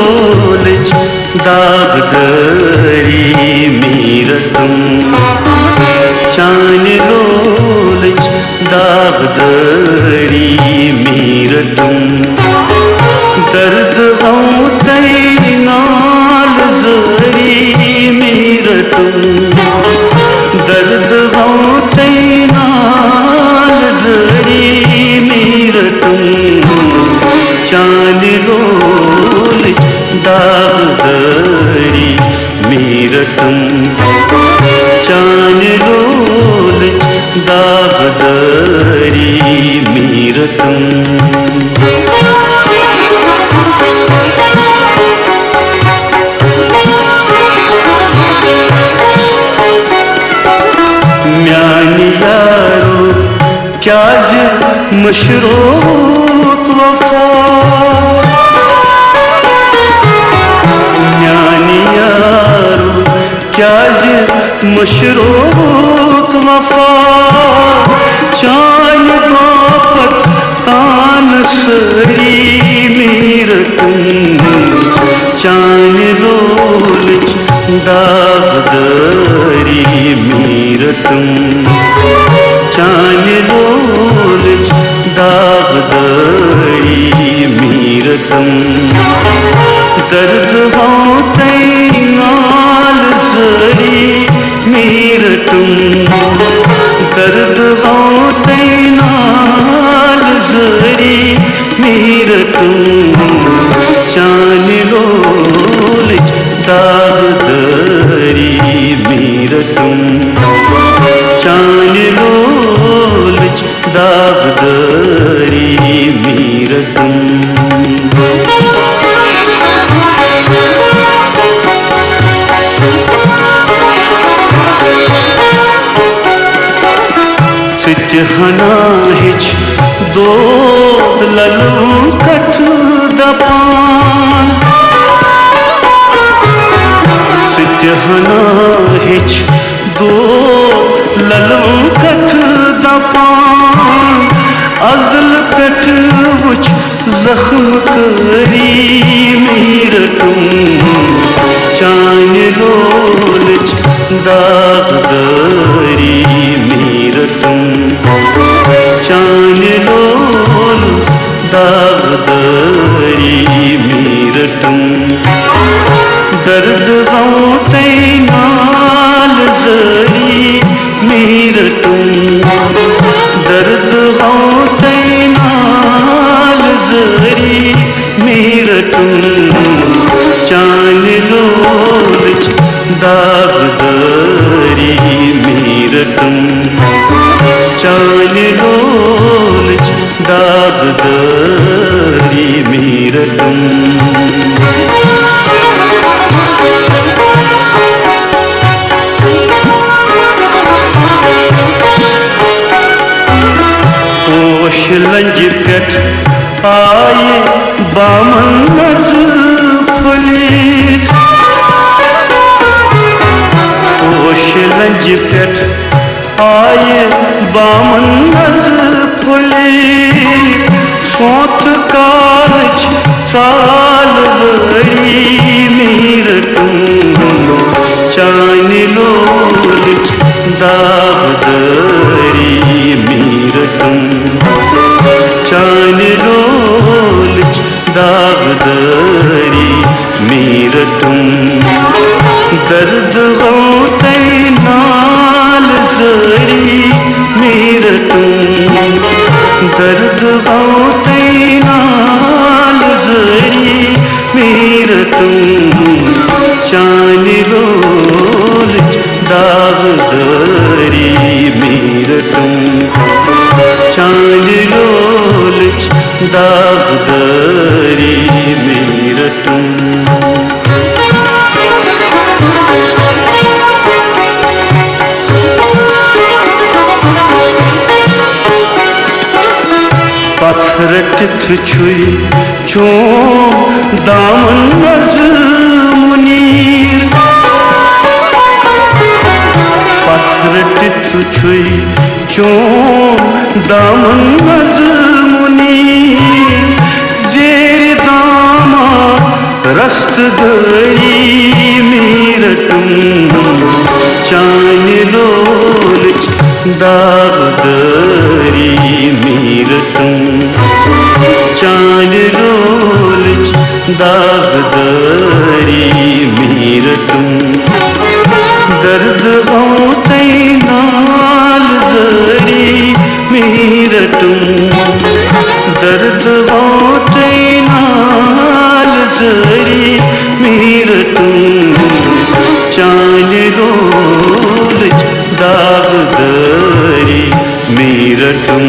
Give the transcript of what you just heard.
लोलच दागदरी मीरटुम चान लोलच दागदरी मीरटुम दर्द गम तई नाल जरी मीरटुम दर्द गम तई नाल जरी मीरटुम चान लोलच दागदरी मीरटुम चान लोलच दागदरी मीरटुम म्यानी यारो क्या मशरूत वफा म्यानी यारो क्या मशरूत वफा चान बापत तान सरी मीरटुम चान लोलच दागदरी मीरटुम चान लोलच दागदरी मीरटुम दर्द होते नाल जरी मीरटुम दर्द होते नाल जरी मीरटुम चान लोलच दागदरी मीरटुम चान लोलच दागदरी मीरटुम सितहना हिच दो ललू कथ दपान सितहना हिच दो ललू कथ दपान अजल पेठ वुच जख्म करी मीरटुम चान लोलच दागदरी मीरटुम चान लोल दागदरी मीरटुम दर्द होते नाल जरी मीरटुम दर्द होते नाल जरी मीरटुम चान लोलच दागदरी मीरटुम चान लोलच दागदरी मीरटुम पोश लंज पेठ आये बामन नज फुलित पोश लंज पेठ आये बामन नज फुलित सोत कालच साल वरी मीरटुम चान लोलच दागदरी मीरटुम चान लोलच दागदरी मीरटुम दर्द होते नाल जरी मीरटुम दर्द होते नाल जरी मीरटुम चान लोलच दागदरी मीरटुम चान लोलच दागदरी मीरटुम पत्थरटिथ छुई चो दामन नज मुनीर पत्थरटिथ छुई चो दामन नज मुनीर जेर दामा रस हस्तगरी मीरटुम चांद लोलच दागदरी मीरटुम चांद लोलच दागदरी मीरटुम दर्द औतै नाल जरी मीरटुम दर्द औतै नाल जरी मीरटुम चांद लोलच दागदरी मीरटुम